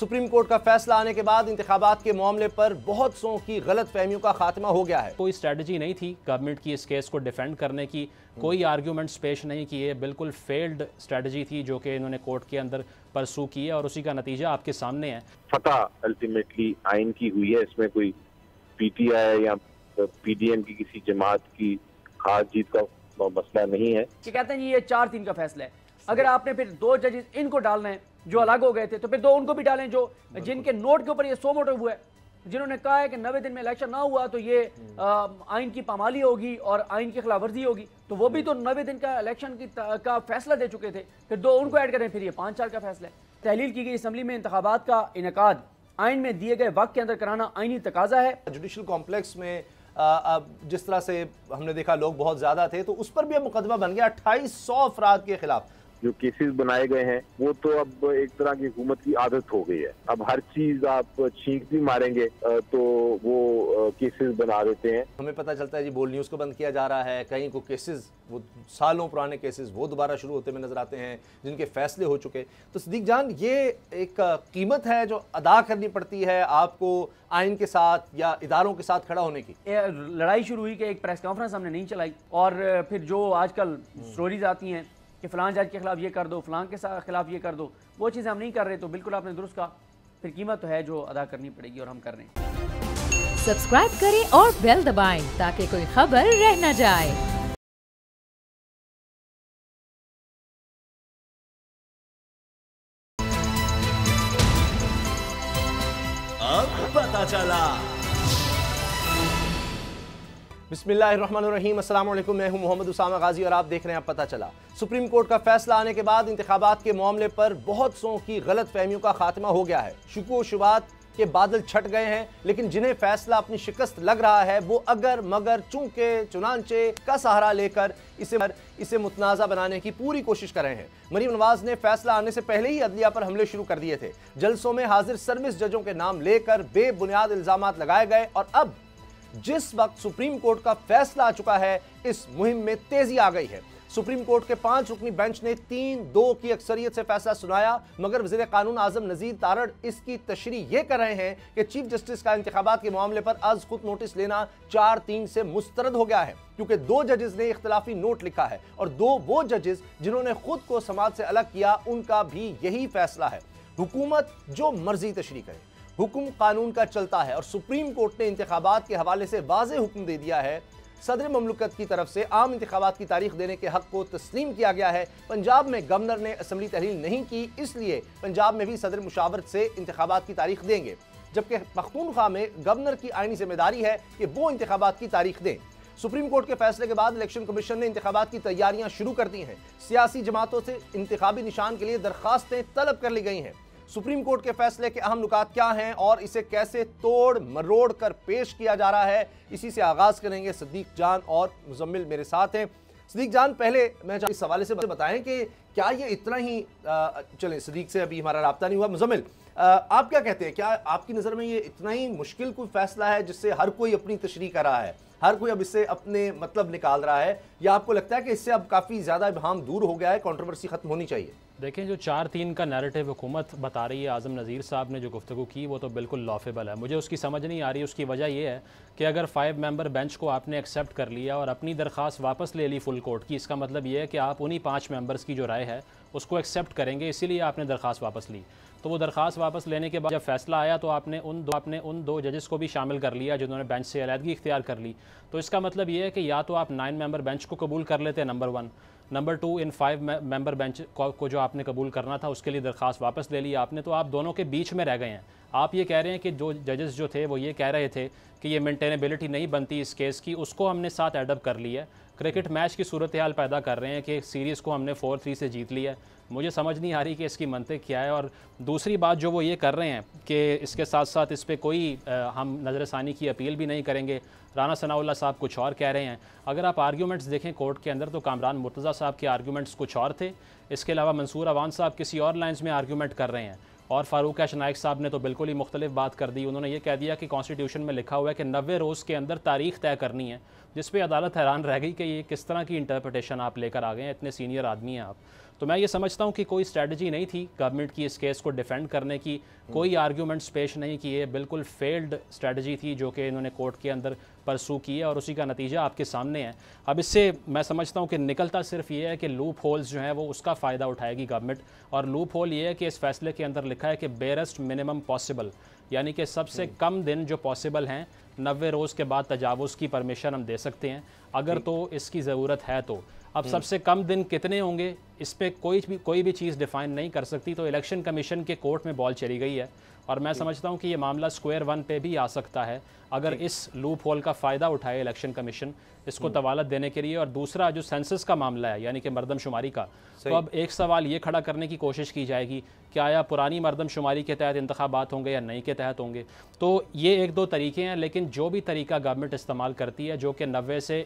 Supreme court का फैसला आने के बाद इंतखाबात के मामले पर बहुत सौ की गलत फहमियों का खात्मा हो गया है। कोई स्ट्रेटजी नहीं थी गवर्नमेंट की इस केस को डिफेंड करने की, कोई आर्ग्यूमेंट्स पेश नहीं किए, बिल्कुल फेल्ड स्ट्रेटजी थी जो कि इन्होंने कोर्ट के अंदर परसू की है और उसी का नतीजा आपके सामने है। फतह अल्टीमेटली आइन की हुई है, इसमें कोई पीटीआई या पीडीएम की किसी जमात की खास जीत का मसला नहीं है। कहते हैं जी ये 4-3 का फैसला है, अगर आपने फिर 2 जजेस इनको डालना है जो अलग हो गए थे तो फिर 2 उनको भी डालें जो जिनके नोट के ऊपर ये 100 मोटिव हुआ है, जिन्होंने कहा है कि 90 दिन में इलेक्शन ना हुआ तो ये आइन की पामाली होगी और आइन की खिलाफ वर्जी होगी, तो वो भी तो 90 दिन का इलेक्शन का फैसला दे चुके थे, फिर 2 उनको ऐड करें, फिर ये 5 साल का फैसला है। तहलील की गई असम्बली में इंतखाबात का इनेकाद आइन में दिए गए वक्त के अंदर कराना आइनी तकाजा है। जुडिशल कॉम्प्लेक्स में जिस तरह से हमने देखा लोग बहुत ज्यादा थे तो उस पर भी अब मुकदमा बन गया 2800 अफराद के खिलाफ। जो केसेस बनाए गए हैं वो तो अब एक तरह की हुकूमत की आदत हो गई है, अब हर चीज आप छींक भी मारेंगे तो वो केसेस बना देते हैं। हमें पता चलता है जी बोल न्यूज़ को बंद किया जा रहा है, कहीं को केसेस वो सालों पुराने केसेस वो दोबारा शुरू होते हुए नजर आते हैं जिनके फैसले हो चुके। तो सिद्दीक जान, ये एक कीमत है जो अदा करनी पड़ती है आपको आइन के साथ या इदारों के साथ खड़ा होने की। लड़ाई शुरू हुई कि एक प्रेस कॉन्फ्रेंस हमने नहीं चलाई और फिर जो आजकल स्टोरीज आती हैं कि फलां जज के खिलाफ ये कर दो, फलां के खिलाफ ये कर दो, वो चीज़ें हम नहीं कर रहे, तो बिल्कुल आपने दुरुस्त कहा, फिर कीमत तो है जो अदा करनी पड़ेगी और हम कर रहे हैं। सब्सक्राइब करें और बेल दबाएं ताकि कोई खबर रह न जाए। अब पता चला। बिस्मिल्लाहिर्रहमानिर्रहीम, अस्सलाम वालेकुम, मैं हूं मोहम्मद उसामा गाजी और आप देख रहे हैं अब पता चला। सुप्रीम कोर्ट का फैसला आने के बाद इंतखाबात के मामले पर बहुत सौ की गलत फहमियों का खात्मा हो गया है। शुकू शुबात के बादल छट गए हैं, लेकिन जिन्हें फैसला अपनी शिकस्त लग रहा है वो अगर मगर चूंके चुनांचे का सहारा लेकर इसे मुतनाज़ा बनाने की पूरी कोशिश कर रहे हैं। मरीम नवाज ने फैसला आने से पहले ही अदलिया पर हमले शुरू कर दिए थे। जलसों में हाजिर सर्विस जजों के नाम लेकर बेबुनियाद इल्जामात लगाए गए और अब जिस वक्त सुप्रीम कोर्ट का फैसला आ चुका है इस मुहिम में तेजी आ गई है। सुप्रीम कोर्ट के 5 रुकनी बेंच ने 3-2 की अक्सरियत से फैसला सुनाया, मगर वज़ीर कानून आज़म नज़ीर तारड़ इसकी तशरीह ये कर रहे हैं कि चीफ जस्टिस का इंतखाबात के मामले पर आज खुद नोटिस लेना 4-3 से मुस्तरद हो गया है, क्योंकि 2 जजेस ने इख्तलाफी नोट लिखा है और 2 वो जजेस जिन्होंने खुद को समाज से अलग किया उनका भी यही फैसला है। हुकूमत जो मर्जी तशरीह करे, हुक्म कानून का चलता है और सुप्रीम कोर्ट ने इंतखाबात के हवाले से वाज़ेह हुक्म दे दिया है। सदर ममलकत की तरफ से आम इंतखाबात की तारीख देने के हक को तस्लीम किया गया है। पंजाब में गवर्नर ने असम्बली तहलील नहीं की, इसलिए पंजाब में भी सदर मुशावरत से इंतखाबात की तारीख देंगे, जबकि पख्तूनख्वा में गवर्नर की आईनी जिम्मेदारी है कि वो इंतखाबात की तारीख दें। सुप्रीम कोर्ट के फैसले के बाद इलेक्शन कमीशन ने इंतखाबात की तैयारियां शुरू कर दी हैं। सियासी जमातों से इंतखाबी निशान के लिए दरखास्तें तलब कर ली गई हैं। सुप्रीम कोर्ट के फैसले के अहम नुकात क्या हैं और इसे कैसे तोड़ मरोड़ कर पेश किया जा रहा है, इसी से आगाज करेंगे। सिद्दीक जान और मुजम्मिल मेरे साथ हैं। सिद्दीक जान, पहले मैं इस हवाले से बताएं कि क्या ये इतना ही चलें, सिद्दीक से अभी हमारा राब्ता नहीं हुआ। मुजम्मिल, आप क्या कहते हैं, क्या आपकी नज़र में ये इतना ही मुश्किल कोई फैसला है जिससे हर कोई अपनी तशरीह कर रहा है, हर कोई अब इससे अपने मतलब निकाल रहा है, या आपको लगता है कि इससे अब काफ़ी ज़्यादा इबहम दूर हो गया है, कंट्रोवर्सी खत्म होनी चाहिए? देखें, जो 4-3 का नैरेटिव हुकूमत बता रही है, आज़म नज़ीर साहब ने जो गुफ्तगू की वो तो बिल्कुल लॉफेबल है। मुझे उसकी समझ नहीं आ रही। उसकी वजह यह है कि अगर 5 मेंबर बेंच को आपने एक्सेप्ट कर लिया और अपनी दरख्वास्त वापस ले ली फुल कोर्ट की, इसका मतलब ये है कि आप उन्हीं 5 मेंबर्स की जो राय है उसको एक्सेप्ट करेंगे, इसीलिए आपने दरख्वास्त वापस ली। तो वो दरख्वास्त वापस लेने के बाद जब फैसला आया तो आपने उन दो जजेस को भी शामिल कर लिया जिन्होंने बेंच से अलहदगी इख्तियार कर ली। तो इसका मतलब ये है कि या तो आप 9 मेंबर बेंच को कबूल कर लेते, नंबर 1, नंबर 2 इन 5 मेंबर बेंच को जो आपने कबूल करना था उसके लिए दरख्वास्त वापस ले ली आपने, तो आप दोनों के बीच में रह गए हैं। आप ये कह रहे हैं कि जो जजेस जो थे वो ये कह रहे थे कि ये मेंटेनेबिलिटी नहीं बनती इस केस की, उसको हमने साथ एडअप कर लिया। क्रिकेट मैच की सूरत हाल पैदा कर रहे हैं कि सीरीज़ को हमने 4-3 से जीत लिया। मुझे समझ नहीं आ रही कि इसकी मंतक क्या है। और दूसरी बात जो वो ये कर रहे हैं कि इसके साथ साथ इस पर कोई हम नज़रसानी की अपील भी नहीं करेंगे। राना सनाउल्लाह साहब कुछ और कह रहे हैं। अगर आप आर्ग्यूमेंट्स देखें कोर्ट के अंदर तो कामरान मुर्तज़ा साहब के आर्ग्यूमेंट्स कुछ और थे, इसके अलावा मंसूर अवान साहब किसी और लाइन्स में आर्ग्यूमेंट कर रहे हैं, और फ़ारूक कैश नाइक साहब ने तो बिल्कुल ही मुख्तलिफ बात कर दी। उन्होंने ये कह दिया कि कॉन्स्टिट्यूशन में लिखा हुआ है कि 90 रोज़ के अंदर तारीख तय करनी है, जिस पे अदालत हैरान रह गई कि ये किस तरह की इंटरप्रटेशन आप लेकर आ गए हैं, इतने सीनियर आदमी हैं आप। तो मैं ये समझता हूँ कि कोई स्ट्रेटजी नहीं थी गवर्नमेंट की इस केस को डिफेंड करने की, कोई आर्ग्यूमेंट्स पेश नहीं किए, बिल्कुल फेल्ड स्ट्रेटजी थी जो कि इन्होंने कोर्ट के अंदर परसू की है और उसी का नतीजा आपके सामने है। अब इससे मैं समझता हूँ कि निकलता सिर्फ ये है कि लूप होल्स जो हैं वो उसका फ़ायदा उठाएगी गवर्नमेंट, और लूप होल ये है कि इस फैसले के अंदर लिखा है कि बेरेस्ट मिनिमम पॉसिबल, यानी कि सबसे कम दिन जो पॉसिबल हैं 90 रोज़ के बाद तजावुज़ की परमिशन हम दे सकते हैं अगर तो इसकी ज़रूरत है तो। अब सबसे कम दिन कितने होंगे इस पर कोई भी चीज़ डिफ़ाइन नहीं कर सकती, तो इलेक्शन कमीशन के कोर्ट में बॉल चली गई है और मैं समझता हूँ कि ये मामला स्क्वायर वन पे भी आ सकता है अगर इस लूप होल का फ़ायदा उठाए इलेक्शन कमीशन इसको तवालत देने के लिए। और दूसरा जो सेंसस का मामला है यानी कि मरदमशुमारी का, तो अब एक सवाल ये खड़ा करने की कोशिश की जाएगी कि आया पुरानी मरदमशुमारी के तहत इंतखाबात होंगे या नई के तहत होंगे। तो ये एक दो तरीके हैं, लेकिन जो भी तरीका गवर्नमेंट इस्तेमाल करती है जो कि 90 से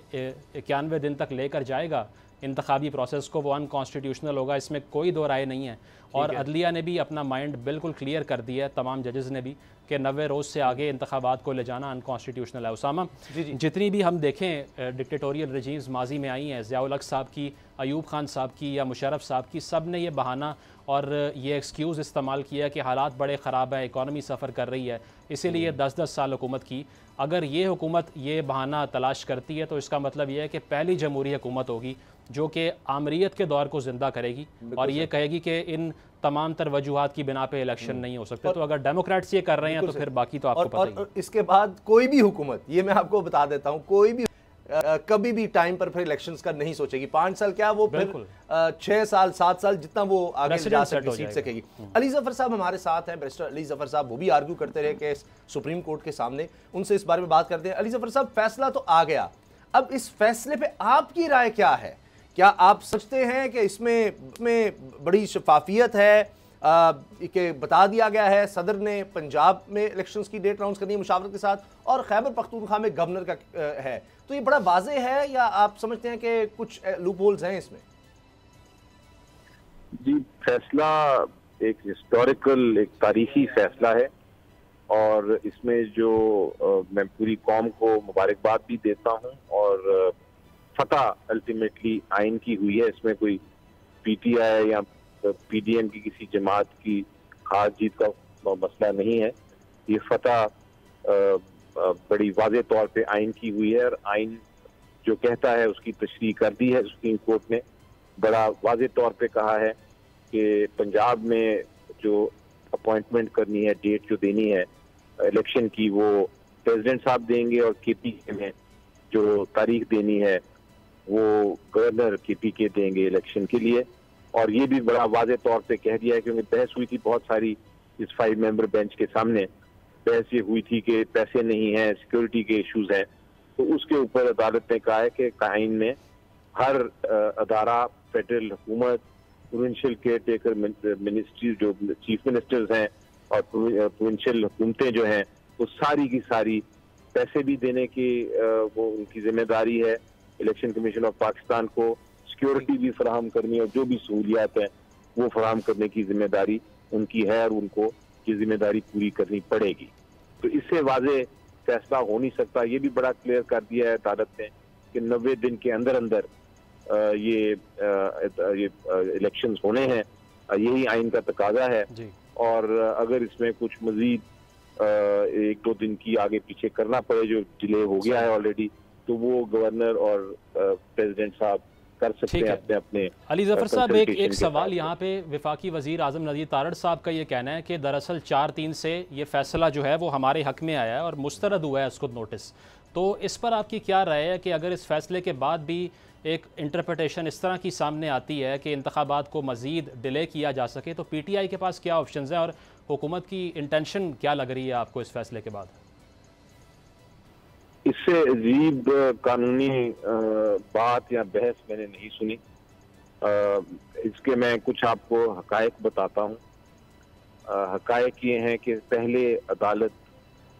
91 दिन तक लेकर जाएगा इंतखाबी प्रोसेस को, वो अनकॉन्स्टिट्यूशनल होगा, इसमें कोई दो राय नहीं है। और अदलिया ने भी अपना माइंड बिल्कुल क्लियर कर दिया है, तमाम जजेस ने भी, कि 90 रोज़ से आगे इंतखाबात को ले जाना अनकॉन्स्टिट्यूशनल है। उसामा, जितनी भी हम देखें डिक्टेटोरियल रजीम्स माजी में आई हैं, ज़ियाउल हक साहब की, अयूब खान साहब की या मुशर्रफ साहब की, सब ने ये बहाना और ये एक्सक्यूज़ इस्तेमाल किया कि हालात बड़े ख़राब है, इकॉनमी सफ़र कर रही है, इसीलिए 10-10 साल हुकूमत की। अगर ये हुकूमत ये बहाना तलाश करती है तो इसका मतलब ये है कि पहली जमहूरी हुकूमत होगी जो कि आमरीत के दौर को ज़िंदा करेगी और ये कहेगी कि इन तमाम तर वजूहात की बिना पे इलेक्शन नहीं हो सकते। तो अगर डेमोक्रेट्स ये कर रहे हैं तो फिर बाकी तो आपको पता ही है। और इसके बाद कोई भी हुकूमत, ये मैं आपको बता देता हूँ, कोई भी कभी भी टाइम पर फिर इलेक्शंस का नहीं सोचेगी। 5 साल क्या, वो फिर 6 साल 7 साल जितना वो आगे जा सीट सकेगी। अली जफर साहब हमारे साथ हैं, बैरिस्टर अली जफर साहब, वो भी आर्ग्यू करते रहे केस सुप्रीम कोर्ट के सामने, उनसे इस बारे में बात करते हैं। अली जफर साहब, फैसला तो आ गया, अब इस फैसले पे आपकी राय क्या है? क्या आप समझते हैं कि इसमें बड़ी शफाफियत है कि बता दिया गया है सदर ने पंजाब में इलेक्शंस की डेट अनाउंस करनी है मुशावरत के साथ और खैबर पख्तूनख्वा में गवर्नर का है, तो ये बड़ा वाज़े है या आप समझते हैं कि कुछ लूप होल्स हैं इसमें? जी, फैसला एक हिस्टोरिकल, एक तारीखी फैसला है और इसमें जो मैं पूरी कौम को मुबारकबाद भी देता हूं और फतह अल्टीमेटली आइन की हुई है। इसमें कोई पीटीआई या पीडीएम की किसी जमात की खास जीत का मसला नहीं है। ये फतह बड़ी वाज़े तौर पे आइन की हुई है और आइन जो कहता है उसकी तशरीह कर दी है सुप्रीम कोर्ट ने। बड़ा वाज़े तौर पे कहा है कि पंजाब में जो अपॉइंटमेंट करनी है, डेट जो देनी है इलेक्शन की, वो प्रेसिडेंट साहब देंगे और केपीके में जो तारीख देनी है वो गवर्नर केपीके देंगे इलेक्शन के लिए। और ये भी बड़ा वाज़े तौर पे कह दिया है, क्योंकि बहस हुई थी बहुत सारी इस 5 मेंबर बेंच के सामने, बहस ये हुई थी कि पैसे नहीं हैं, सिक्योरिटी के इश्यूज हैं, तो उसके ऊपर अदालत ने कहा है कि कायन में हर अदारा, फेडरल हुकूमत, प्रोविंशियल केयर टेकर मिनिस्ट्री जो चीफ मिनिस्टर्स हैं और प्रोविंशियल हुकूमतें जो हैं, वो सारी की सारी पैसे भी देने की वो उनकी जिम्मेदारी है इलेक्शन कमीशन ऑफ पाकिस्तान को, सिक्योरिटी भी फराहम करनी और जो भी सहूलियात हैं वो फराहम करने की जिम्मेदारी उनकी है और उनको ये जिम्मेदारी पूरी करनी पड़ेगी। तो इससे वाज़े फैसला हो नहीं सकता। ये भी बड़ा क्लियर कर दिया है अदालत ने कि 90 दिन के अंदर अंदर ये इलेक्शंस होने हैं, यही आइन का तकाजा है। और अगर इसमें कुछ मजीद 1-2 दिन की आगे पीछे करना पड़े, जो डिले हो गया है ऑलरेडी, तो वो गवर्नर और प्रेसिडेंट साहब कर सकते हैं अपने अपने। अली जफर साहब, एक सवाल यहाँ पे वफाकी वजीर आजम नज़ीर तारड़ साहब का ये कहना है कि दरअसल 4-3 से ये फैसला जो है वो हमारे हक में आया है और मुस्तरद हुआ है उसको नोटिस, तो इस पर आपकी क्या राय है कि अगर इस फैसले के बाद भी एक इंटरप्रटेशन इस तरह की सामने आती है कि इंतखाबात को मज़ीद डिले किया जा सके, तो पीटीआई के पास क्या ऑप्शंस हैं और हुकूमत की इंटेंशन क्या लग रही है आपको इस फैसले के बाद? इससे अजीब कानूनी बात या बहस मैंने नहीं सुनी। इसके मैं कुछ आपको हकायक बताता हूँ। हकायक ये हैं कि पहले अदालत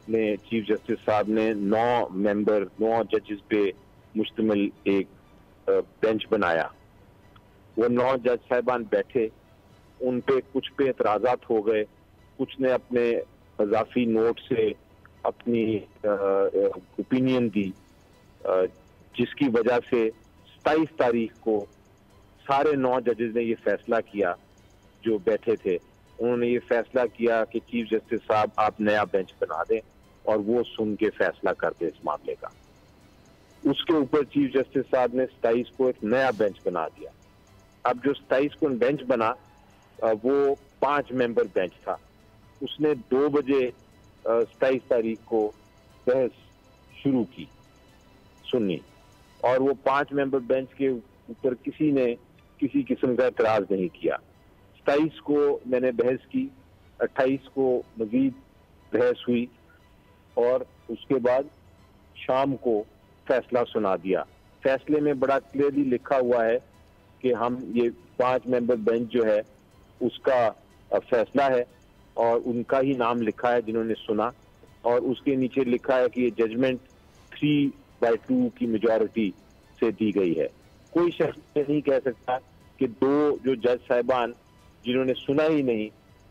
ने, चीफ जस्टिस साहब ने 9 जजेस पे मुश्तमिल एक बेंच बनाया। वो 9 जज साहिबान बैठे, उन पे कुछ पे एतराज़ात हो गए, कुछ ने अपने इजाफी नोट से अपनी ओपिनियन दी, जिसकी वजह से 27 तारीख को सारे 9 जजेस ने ये फैसला किया जो बैठे थे, उन्होंने ये फैसला किया कि चीफ जस्टिस साहब आप नया बेंच बना दें और वो सुन के फैसला कर दे इस मामले का। उसके ऊपर चीफ जस्टिस साहब ने 27 को एक नया बेंच बना दिया। अब जो 27 को बेंच बना वो 5 मेंबर बेंच था। उसने 2 बजे 27 तारीख को बहस शुरू की सुननी, और वो 5 मेंबर बेंच के ऊपर किसी ने किसी किस्म का एतराज नहीं किया। 27 को मैंने बहस की, 28 को मजीद बहस हुई और उसके बाद शाम को फैसला सुना दिया। फैसले में बड़ा क्लियरली लिखा हुआ है कि हम ये 5 मेंबर बेंच जो है उसका फैसला है और उनका ही नाम लिखा है जिन्होंने सुना, और उसके नीचे लिखा है कि ये जजमेंट 3/2 की मेजॉरिटी से दी गई है। कोई शख्स नहीं कह सकता कि 2 जो जज साहिबान जिन्होंने सुना ही नहीं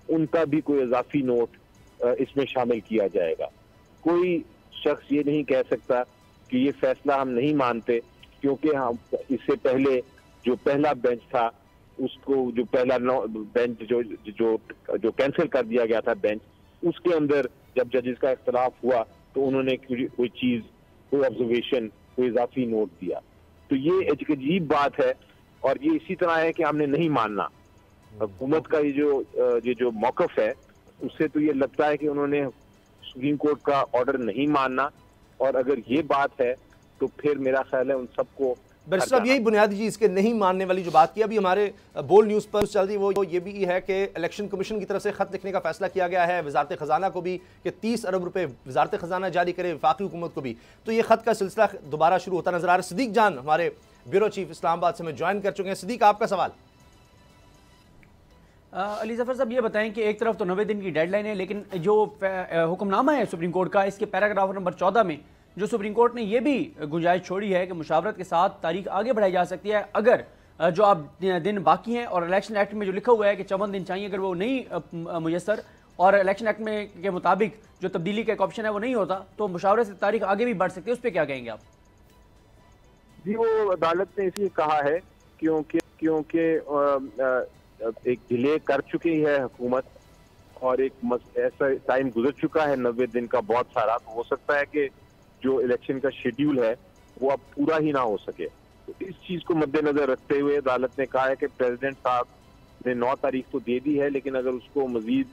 उनका भी कोई इजाफी नोट इसमें शामिल किया जाएगा। कोई शख्स ये नहीं कह सकता कि ये फैसला हम नहीं मानते क्योंकि हम इससे पहले जो पहला बेंच था उसको जो पहला बेंच जो कैंसिल कर दिया गया था बेंच, उसके अंदर जब जजेस का इख्तलाफ हुआ तो उन्होंने कोई चीज, कोई ऑब्जर्वेशन, कोई इजाफी नोट दिया। तो ये एक अजीब बात है और ये इसी तरह है कि हमने नहीं मानना। हुकूमत का ये जो मौकफ है उससे तो ये लगता है कि उन्होंने सुप्रीम कोर्ट का ऑर्डर नहीं मानना, और अगर ये बात है तो फिर मेरा ख्याल है उन सबको बैरिस्टर साहब यही बुनियादी चीज़ के नहीं मानने वाली जो बात की अभी हमारे बोल न्यूज़ पर चल रही वो ये भी है कि इलेक्शन कमीशन की तरफ से खत लिखने का फैसला किया गया है वजारत खजाना को भी कि 30 अरब रुपए वजारत खजाना जारी करे वफाकी हुकूमत को भी। तो ये खत का सिलसिला दोबारा शुरू होता नजर आ रहा है। सिद्दीक जान हमारे ब्यूरो चीफ इस्लामाबाद से हमें ज्वाइन कर चुके हैं। सिद्दीक, आपका सवाल। अली जफर साहब ये बताएं कि एक तरफ तो 90 दिन की डेडलाइन है, लेकिन जो हुक्मनामा है सुप्रीम कोर्ट का, इसके पैराग्राफ नंबर 14 में जो सुप्रीम कोर्ट ने ये भी गुंजाइश छोड़ी है कि मुशावरत के साथ तारीख आगे बढ़ाई जा सकती है अगर जो अब दिन बाकी हैं, और इलेक्शन एक्ट में जो लिखा हुआ है कि 54 दिन चाहिए, अगर वो नहीं मुयसर और इलेक्शन एक्ट में के मुताबिक जो तब्दीली का एक ऑप्शन है वो नहीं होता तो मुशावरत से तारीख आगे भी बढ़ सकती है। उस पर क्या कहेंगे आप? जी, वो अदालत ने इसलिए कहा है क्योंकि एक डिले कर चुकी है हुकूमत और एक ऐसा टाइम गुजर चुका है 90 दिन का बहुत सारा, तो हो सकता है कि जो इलेक्शन का शेड्यूल है वो अब पूरा ही ना हो सके। तो इस चीज को मद्देनजर रखते हुए अदालत ने कहा है कि प्रेसिडेंट साहब ने 9 तारीख तो दे दी है, लेकिन अगर उसको मजीद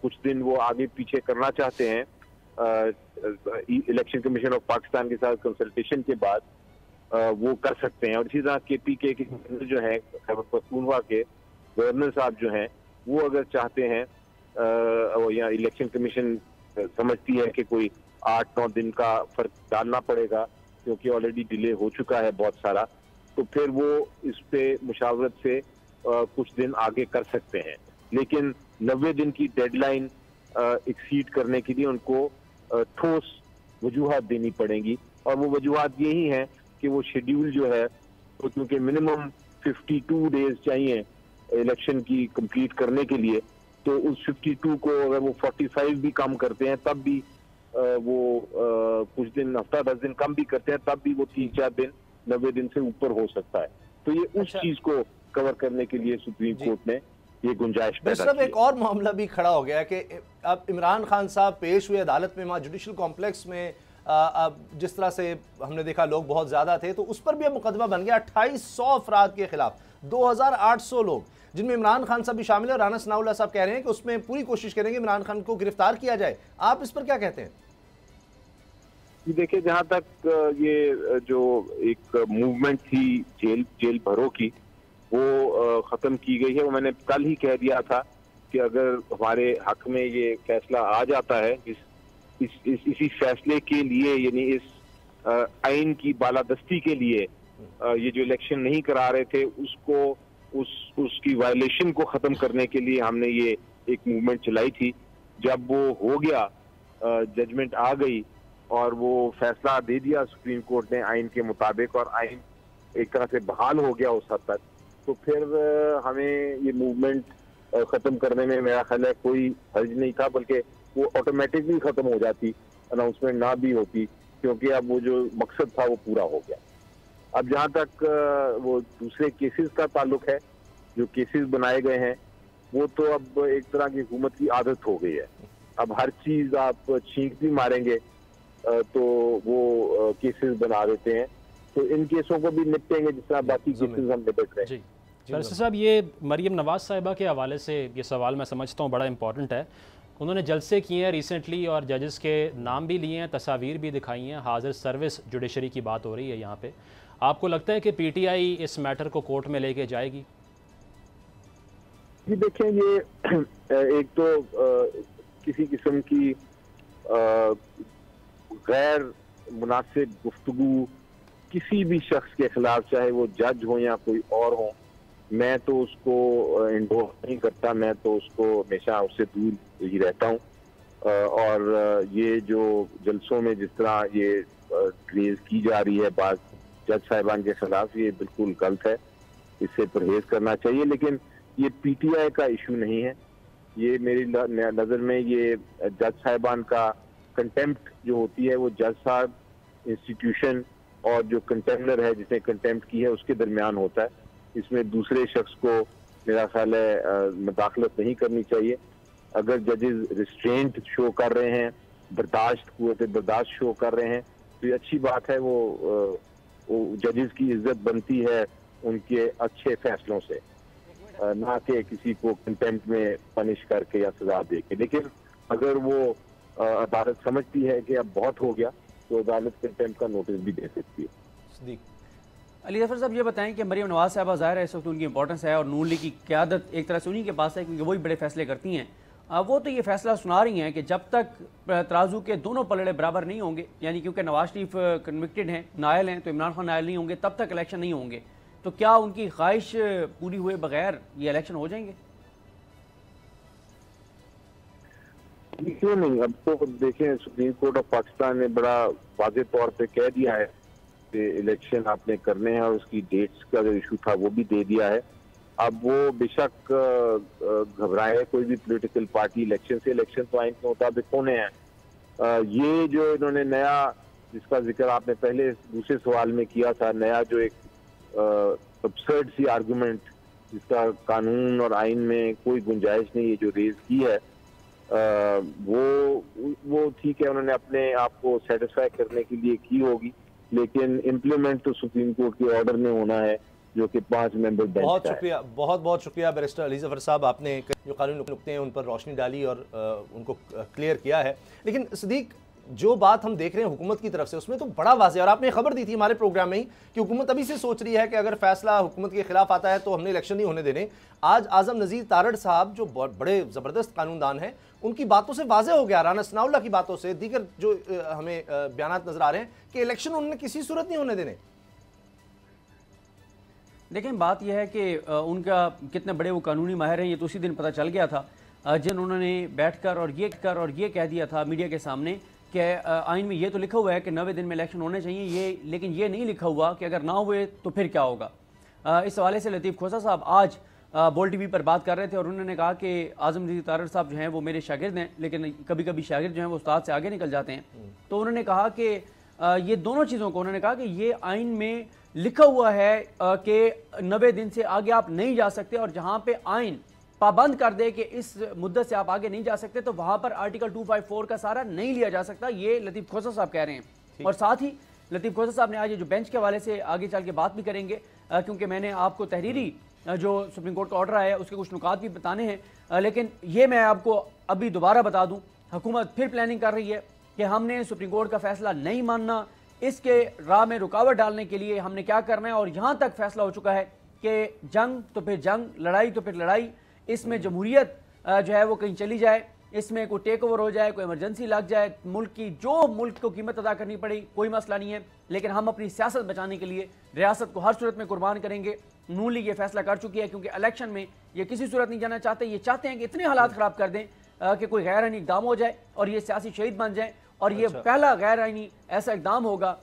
कुछ दिन वो आगे पीछे करना चाहते हैं इलेक्शन कमीशन ऑफ पाकिस्तान के साथ कंसल्टेशन के बाद वो कर सकते हैं। और इसी तरह KPK के जो है खैबर पख्तूनख्वा के गवर्नर साहब जो हैं वो अगर चाहते हैं या इलेक्शन कमीशन समझती है कि कोई 8-9 दिन का फर्क डालना पड़ेगा क्योंकि ऑलरेडी डिले हो चुका है बहुत सारा, तो फिर वो इस पे मुशावरत से कुछ दिन आगे कर सकते हैं। लेकिन 90 दिन की डेडलाइन एक्सीड करने के लिए उनको ठोस वजूहात देनी पड़ेंगी, और वो वजूहात यही हैं कि वो शेड्यूल जो है तो क्योंकि मिनिमम 52 डेज चाहिए इलेक्शन की कंप्लीट करने के लिए, तो उस 52 को अगर वो 45 भी कम करते हैं तब भी वो कुछ दिन, हफ्ता 10 दिन कम भी करते हैं तब भी वो 3-4 दिन 90 दिन से ऊपर हो सकता है। तो ये उस चीज को कवर करने के लिए सुप्रीम कोर्ट ने ये गुंजाइश पैदा की है। एक और मामला भी खड़ा हो गया कि अब इमरान खान साहब पेश हुए अदालत में, वहाँ जुडिशल कॉम्प्लेक्स में अब जिस तरह से हमने देखा लोग बहुत ज़्यादा थे, तो उस पर भी अब मुकदमा बन गया 2800 अफराद के खिलाफ, 2800 लोग जिनमें इमरान खान साहब भी शामिल है। राना सनाउल्लाह साहब कह रहे हैं कि उसमें पूरी कोशिश करेंगे इमरान खान को गिरफ्तार किया जाए। आप इस पर क्या कहते हैं? देखिए, जहाँ तक ये जो एक मूवमेंट थी जेल भरो की, वो खत्म की गई है। वो मैंने कल ही कह दिया था कि अगर हमारे हक में ये फैसला आ जाता है, इसी फैसले के लिए, यानी इस आइन की बालादस्ती के लिए ये जो इलेक्शन नहीं करा रहे थे उसको उसकी वायलेशन को खत्म करने के लिए हमने ये एक मूवमेंट चलाई थी। जब वो हो गया, जजमेंट आ गई और वो फैसला दे दिया सुप्रीम कोर्ट ने आइन के मुताबिक, और आइन एक तरह से बहाल हो गया उस हद तक, तो फिर हमें ये मूवमेंट खत्म करने में मेरा ख्याल है कोई हर्ज नहीं था, बल्कि वो ऑटोमेटिकली खत्म हो जाती, अनाउंसमेंट ना भी होती, क्योंकि अब वो जो मकसद था वो पूरा हो गया। अब जहाँ तक वो दूसरे केसेस का ताल्लुक है, जो केसेस बनाए गए हैं वो तो अब एक तरह की हुकूमत की आदत हो गई है। अब हर चीज आप छींक भी मारेंगे तो वो केसेस बना देते हैं, तो इन केसों को भी निपटेंगे जिस तरह बाकी केसेस हम निपट रहे हैं। बैरिस्टर साहब, ये मरियम नवाज साहिबा के हवाले से ये सवाल मैं समझता हूँ बड़ा इंपॉर्टेंट है। उन्होंने जलसे किए हैं रिसेंटली और जजेस के नाम भी लिए हैं, तस्वीर भी दिखाई हैं, हाजिर सर्विस जुडिशरी की बात हो रही है यहाँ पे। आपको लगता है कि पीटीआई इस मैटर को कोर्ट में लेके जाएगी? जी देखें, ये एक तो किसी किस्म की गैर मुनासिब गुफ्तगू किसी भी शख्स के खिलाफ, चाहे वो जज हो या कोई और हो, मैं तो उसको इंडोर्स नहीं करता, मैं तो उसको हमेशा उससे दूर ही रहता हूँ। और ये जो जलसों में जिस तरह ये रेज की जा रही है बात जज साहिबान के खिलाफ, ये बिल्कुल गलत है, इससे परहेज करना चाहिए। लेकिन ये पीटीआई का इशू नहीं है, ये मेरी नज़र में ये जज साहिबान का कंटेम्प्ट जो होती है वो जज साहब, इंस्टीट्यूशन और जो कंटेम्नर है जिसने कंटेम्प्ट की है उसके दरमियान होता है। इसमें दूसरे शख्स को मेरा ख्याल है मुदाखलत नहीं करनी चाहिए। अगर जजेस रिस्ट्रेंट शो कर रहे हैं, कुव्वत बर्दाश्त शो कर रहे हैं, तो ये अच्छी बात है। वो जजेस की इज्जत बनती है उनके अच्छे फैसलों से, ना कि किसी को कंटेम्प्ट में पनिश करके या सजा दे के। लेकिन अगर वो अदालत समझती है कि अब बहुत हो गया तो अदालत कंटेम्प्ट का नोटिस भी दे सकती है। अली जफर साहब, ये बताएं कि मरियम नवाज साहबा ज़ाहिर है इस वक्त उनकी इंपॉर्टेंस है और नून लीग की क़यादत एक तरह से उन्हीं के पास है क्योंकि वही बड़े फैसले करती हैं। वो तो ये फैसला सुना रही हैं कि जब तक तराजू के दोनों पलड़े बराबर नहीं होंगे, यानी क्योंकि नवाज शरीफ कन्विक्टेड हैं, नायल हैं, तो इमरान खान नायल नहीं होंगे, तब तक इलेक्शन नहीं होंगे। तो क्या उनकी ख्वाहिश पूरी हुए बगैर ये इलेक्शन हो जाएंगे? क्यों नहीं। अब तो देखें, सुप्रीम कोर्ट ऑफ पाकिस्तान ने बड़ा वाज़ेह तौर पे कह दिया है कि इलेक्शन आपने करने हैं और उसकी डेट्स का जो इशू था वो भी दे दिया है। अब वो बेशक घबराए कोई भी पॉलिटिकल पार्टी इलेक्शन से, इलेक्शन तो आइन के मुताबिक होने हैं। ये जो इन्होंने नया, जिसका जिक्र आपने पहले दूसरे सवाल में किया था, नया जो एक अब्सर्ड सी आर्गुमेंट जिसका कानून और आइन में कोई गुंजाइश नहीं, ये जो रेज की है वो ठीक है, उन्होंने अपने आप को सेटिस्फाई करने के लिए की होगी, लेकिन इम्प्लीमेंट तो सुप्रीम कोर्ट के ऑर्डर में होना है जो कि 5 मेंबर बेंच बहुत का शुक्रिया, बहुत बहुत शुक्रिया बैरिस्टर अली जफर साहब, आपने जो कानूनी नुक्ते हैं उन पर रोशनी डाली और उनको क्लियर किया है। लेकिन सदीक, जो बात हम देख रहे हैं हुकूमत की तरफ से उसमें तो बड़ा वाज़ेह, और आपने खबर दी थी हमारे प्रोग्राम में ही कि हुकूमत अभी से सोच रही है कि अगर फैसला हुकूमत के खिलाफ आता है तो हमने इलेक्शन नहीं होने देने। आज आजम नज़ीर तारड़ साहब जो बड़े ज़बरदस्त कानूनदान हैं, उनकी बातों से वाज़ेह हो गया, राना सनाउल्लाह की बातों से, दीगर जो हमें बयानात नजर आ रहे हैं कि इलेक्शन उन्होंने किसी सूरत नहीं होने देने। देखें, बात यह है कि उनका कितने बड़े वो कानूनी माहिर हैं ये तो उसी दिन पता चल गया था जिन्होंने बैठकर और ये कह दिया था मीडिया के सामने कि आइन में ये तो लिखा हुआ है कि 90 दिन में इलेक्शन होने चाहिए, ये लेकिन ये नहीं लिखा हुआ कि अगर ना हुए तो फिर क्या होगा। इस हवाले से लतीफ़ खोसा साहब आज बोल टीवी पर बात कर रहे थे और उन्होंने कहा कि आज़म नज़ीर तारड़ साहब जो हैं वो मेरे शागिर्द हैं, लेकिन कभी कभी शागिर्द जो हैं वो उस्ताद से आगे निकल जाते हैं। तो उन्होंने कहा कि ये दोनों चीज़ों को, उन्होंने कहा कि ये आइन में लिखा हुआ है कि 90 दिन से आगे आप नहीं जा सकते, और जहाँ पे आइन पाबंद कर दे कि इस मुद्दत से आप आगे नहीं जा सकते तो वहाँ पर आर्टिकल 254 का सारा नहीं लिया जा सकता। ये लतीफ़ खोसा साहब कह रहे हैं। और साथ ही लतीफ़ खोसा साहब ने आज जो बेंच के हवाले से आगे चल के बात भी करेंगे, क्योंकि मैंने आपको तहरीरी जो सुप्रीम कोर्ट का ऑर्डर आया है उसके कुछ नुकात भी बताने हैं। लेकिन ये मैं आपको अभी दोबारा बता दूँ, हुकूमत फिर प्लानिंग कर रही है कि हमने सुप्रीम कोर्ट का फैसला नहीं मानना, इसके राह में रुकावट डालने के लिए हमने क्या करना है। और यहाँ तक फैसला हो चुका है कि जंग तो फिर जंग, लड़ाई तो फिर लड़ाई, इसमें जमहूरियत जो है वो कहीं चली जाए, इसमें कोई टेक ओवर हो जाए, कोई इमरजेंसी लग जाए, मुल्क की जो मुल्क को कीमत अदा करनी पड़ी, कोई मसला नहीं है। लेकिन हम अपनी सियासत बचाने के लिए रियासत को हर सूरत में कुर्बान करेंगे। नून लीग ये फैसला कर चुकी है, क्योंकि इलेक्शन में ये किसी सूरत नहीं जाना चाहते। ये चाहते हैं कि इतने हालात ख़राब कर दें कि कोई गैर आइनी इकदाम हो जाए और ये सियासी शहीद बन जाए। और ये पहला गैर आइनी ऐसा इकदाम होगा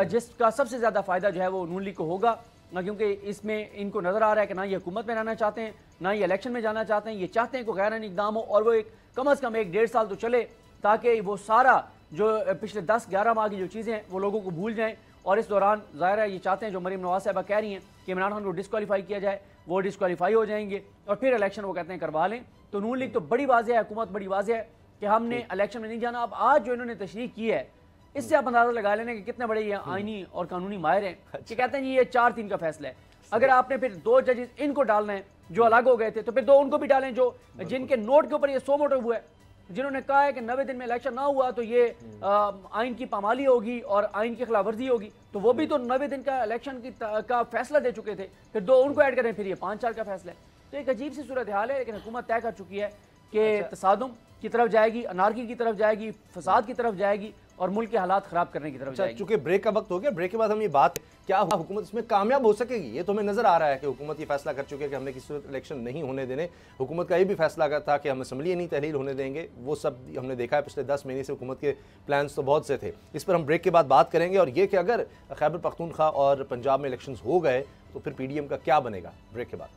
जिसका सबसे ज़्यादा फ़ायदा जो है वो नून लीग को होगा, क्योंकि इसमें इनको नज़र आ रहा है कि ना ये हुकूमत में रहना चाहते हैं, ना ये इलेक्शन में जाना चाहते हैं। ये चाहते हैं कि गैर आइनी इकदाम हो और वो एक कम अज़ कम 1-1.5 साल तो चले, ताकि वो सारा जो पिछले 10-11 माह की जो चीज़ें हैं वो लोगों को भूल जाएं और इस दौरान ज़ाहिर है ये चाहते हैं, जो मरीम नवाज साहबा कह रही हैं कि इमरान खान को डिस्क्वालीफाई किया जाए, वो डिस्क्वालीफाई हो जाएंगे और फिर इलेक्शन वो कहते हैं करवा लें। तो नून लीग तो बड़ी वाज़ेह है, हुकूमत बड़ी वाज़ेह है कि हमने इलेक्शन में नहीं जाना। अब आज जो इन्होंने तशरीह की है, इससे आप अंदाजा लगा लेना कि कितने बड़े ये आईनी और कानूनी माहिर हैं कि कहते हैं जी ये 4-3 का फैसला है। अगर आपने फिर 2 जजेस इनको डालना है जो अलग हो गए थे, तो फिर 2 उनको भी डालें जो जिनके नोट के ऊपर ये सो मोटिव हुआ है, जिन्होंने कहा है कि 90 दिन में इलेक्शन ना हुआ तो ये आइन की पामाली होगी और आइन की खिलाफ वर्जी होगी। तो वो भी तो 90 दिन का इलेक्शन का फैसला दे चुके थे, फिर 2 उनको ऐड करें, फिर ये 5 साल का फैसला है। तो एक अजीब सी सूरत हाल है, लेकिन हुकूमत तय कर चुकी है कि तसादुम की तरफ जाएगी, अनारकी की तरफ जाएगी, फसाद की तरफ जाएगी और मुल्क के हालात खराब करने की तरफ जाएगी। चूंकि ब्रेक का वक्त हो गया, ब्रेक के बाद हम ये बात क्या हुकूमत इसमें कामयाब हो सकेगी, ये तो हमें नजर आ रहा है कि हुकूमत ये फैसला कर चुकी है कि हमने किसी सूरत इलेक्शन नहीं होने देने। हुकूमत का ये भी फैसला था कि हम असम्बली नहीं तहलील होने देंगे, वो सब हमने देखा है पिछले 10 महीने से हुकूमत के प्लान्स तो बहुत से थे। इस पर हम ब्रेक के बाद बात करेंगे। और ये कि अगर खैबर पख्तूनख्वा और पंजाब में इलेक्शन हो गए तो फिर PDM का क्या बनेगा, ब्रेक के बाद।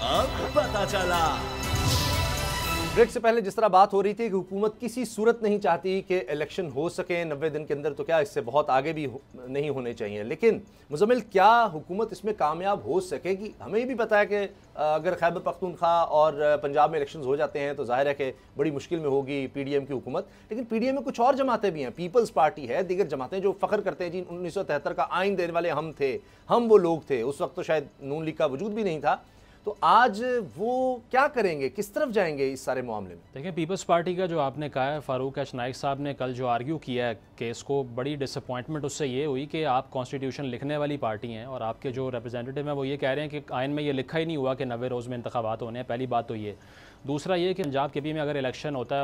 अब पता चला। ब्रेक से पहले जिस तरह बात हो रही थी कि हुकूमत किसी सूरत नहीं चाहती कि इलेक्शन हो सके 90 दिन के अंदर, तो क्या इससे बहुत आगे भी नहीं होने चाहिए। लेकिन मुजम्मिल, क्या हुकूमत इसमें कामयाब हो सकेगी? हमें भी पता है कि अगर खैबर पख्तूनख्वा और पंजाब में इलेक्शन हो जाते हैं तो जाहिर है कि बड़ी मुश्किल में होगी PDM की हुकूमत। लेकिन PDM में कुछ और जमातें भी हैं, पीपल्स पार्टी है, दीगर जमातें जो फ़ख्र करते हैं जी 1973 का आइन देने वाले हम थे, हम वो लोग थे। उस वक्त तो शायद नून लीग का वजूद भी नहीं था। तो आज वो क्या करेंगे, किस तरफ जाएंगे इस सारे मामले में? देखिए, पीपल्स पार्टी का जो आपने कहा है, फ़ारूक एच नाइक साहब ने कल जो आर्ग्यू किया है केस को, बड़ी डिसअपॉइंटमेंट उससे ये हुई कि आप कॉन्स्टिट्यूशन लिखने वाली पार्टी हैं और आपके जो रिप्रेजेंटेटिव हैं वो ये कह रहे हैं कि आइन में ये लिखा ही नहीं हुआ कि 90 रोज़ में इंतखाबात होने हैं। पहली बात तो ये। दूसरा ये कि पंजाब के में अगर इलेक्शन होता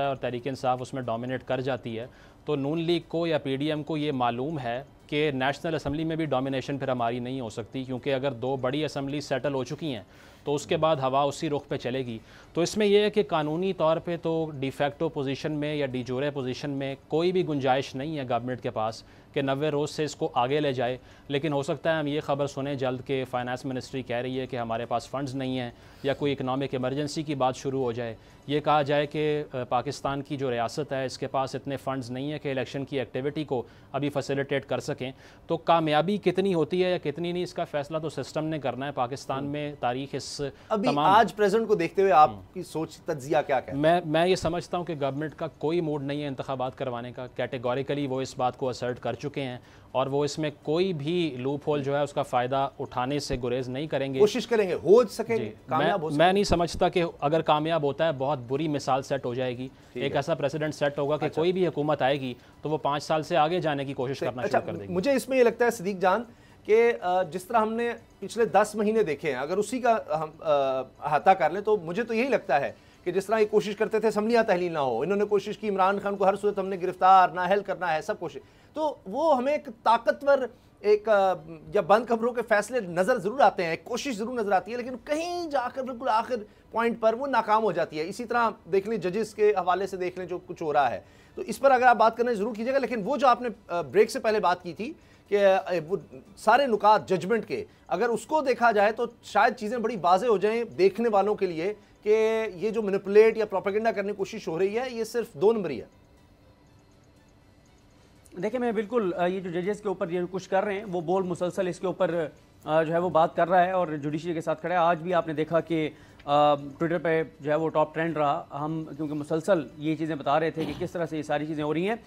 है और तहरीक इंसाफ उसमें डोमिनेट कर जाती है, तो नून लीग को या PDM को ये मालूम है कि नेशनल असम्बली में भी डोमिनेशन फिर हमारी नहीं हो सकती, क्योंकि अगर 2 बड़ी असम्बली सेटल हो चुकी हैं तो उसके बाद हवा उसी रुख पे चलेगी। तो इसमें यह है कि कानूनी तौर पे तो डिफेक्टो पोजीशन में या डिजोरे पोजीशन में कोई भी गुंजाइश नहीं है गवर्नमेंट के पास कि 90 रोज़ से इसको आगे ले जाए। लेकिन हो सकता है हम ये ख़बर सुने जल्द कि फ़ाइनेंस मिनिस्ट्री कह रही है कि हमारे पास फ़ंड्स नहीं हैं, या कोई इकनॉमिक इमरजेंसी की बात शुरू हो जाए, ये कहा जाए कि पाकिस्तान की जो रियासत है इसके पास इतने फ़ंड्स नहीं है कि इलेक्शन की एक्टिविटी को अभी फैसिलिटेट कर सकें। तो कामयाबी कितनी होती है या कितनी नहीं, इसका फ़ैसला तो सिस्टम ने करना है। पाकिस्तान में तारीख इस अभी आज प्रेजेंट को देखते हुए आपकी सोच तज्जिया क्या है? मैं ये समझता हूँ कि गवर्नमेंट का कोई मूड नहीं है इंतखाबात करवाने का। कैटेगोरिकली वो इस बात को असर्ट कर चुके हैं और वो इसमें कोई भी लूप होल जो है उसका फ़ायदा उठाने से गुरेज नहीं करेंगे, कोशिश करेंगे, हो सकेंगे, कामयाब हो सकेंगे। मैं नहीं समझता कि अगर कामयाब होता है बहुत बुरी मिसाल सेट हो जाएगी, एक ऐसा प्रेसिडेंट सेट होगा कि कोई भी हुकूमत आएगी तो वो 5 साल से आगे जाने की कोशिश करना शुरू कर देगी। मुझे इसमें ये लगता है सदीक जान कि जिस तरह हमने पिछले 10 महीने देखे हैं, अगर उसी का हम अहाता कर लें तो मुझे तो यही लगता है कि जिस तरह ये कोशिश करते थे असम्बलियाँ तहलील ना हो, इन्होंने कोशिश की इमरान खान को हर सूरत हमने गिरफ्तार नाअहल करना है, सब कोशिश, तो वो हमें एक ताकतवर एक या बंद खबरों के फैसले नज़र ज़रूर आते हैं, कोशिश ज़रूर नज़र आती है, लेकिन कहीं जाकर बिल्कुल आखिर पॉइंट पर वो नाकाम हो जाती है। इसी तरह देख लें जजेस के हवाले से, देख लें जो कुछ हो रहा है, तो इस पर अगर आप बात करना ज़रूर कीजिएगा। लेकिन वो जो आपने ब्रेक से पहले बात की थी कि वो सारे नुकात जजमेंट के, अगर उसको देखा जाए तो शायद चीज़ें बड़ी वाज़ेह हो जाएं देखने वालों के लिए कि ये जो मैनिपुलेट या प्रोपेगेंडा करने की कोशिश हो रही है ये सिर्फ 2 नंबरी है। देखिए, मैं बिल्कुल ये जो जजेस के ऊपर ये कुछ कर रहे हैं वो बोल मुसलसल इसके ऊपर जो है वो बात कर रहा है और जुडिशरी के साथ खड़ा है। आज भी आपने देखा कि ट्विटर पे जो है वो टॉप ट्रेंड रहा, हम क्योंकि मुसलसल ये चीज़ें बता रहे थे कि किस तरह से ये सारी चीज़ें हो रही हैं,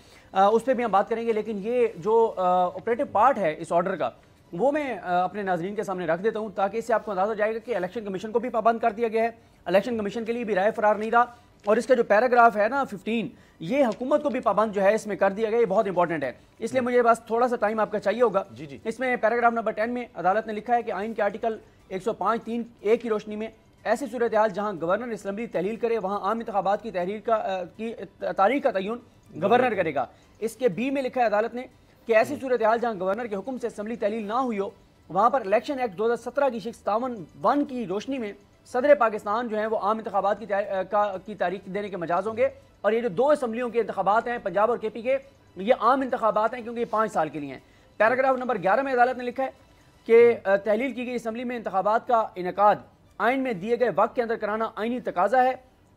उस पर भी हम बात करेंगे। लेकिन ये जो ऑपरेटिव पार्ट है इस ऑर्डर का वो मैं अपने नाजरीन के सामने रख देता हूँ ताकि इससे आपको अंदाज़ा हो जाएगा कि इलेक्शन कमीशन को भी पाबंद कर दिया गया है, इलेक्शन कमीशन के लिए भी राय फरार नहीं रहा, और इसका जो पैराग्राफ है ना 15, ये हुकूमत को भी पाबंद जो है इसमें कर दिया गया। ये बहुत इंपॉर्टेंट है, इसलिए मुझे बस थोड़ा सा टाइम आपका चाहिए होगा। जी। इसमें पैराग्राफ नंबर 10 में अदालत ने लिखा है कि आइन के आर्टिकल 105(3)(a) की रोशनी में ऐसी सूरत हाल जहाँ गवर्नर असम्बली तहलील करे वहाँ आम इंतखाबात की तारीख का तयन गवर्नर करेगा। इसके बी में लिखा है अदालत ने कि ऐसी सूरत हाल जहाँ गवर्नर के हुक्म से असम्बली तहलील ना हुई हो वहाँ पर इलेक्शन एक्ट 2017 की 57(1) की रोशनी में सदर पाकिस्तान जो है वो आम इंतखाबात की तारीख देने के मजाज होंगे। और ये जो 2 असम्बलियों के इंतखाबात हैं पंजाब और KP के, ये आम इंतखाबात हैं क्योंकि ये 5 साल के लिए हैं। पैराग्राफ नंबर 11 में अदालत ने लिखा है कि तहलील की गई असम्बली में इंतखाबात का इनेकाद आइन में दिए गए वक्त के अंदर कराना आइनी तकाजा है।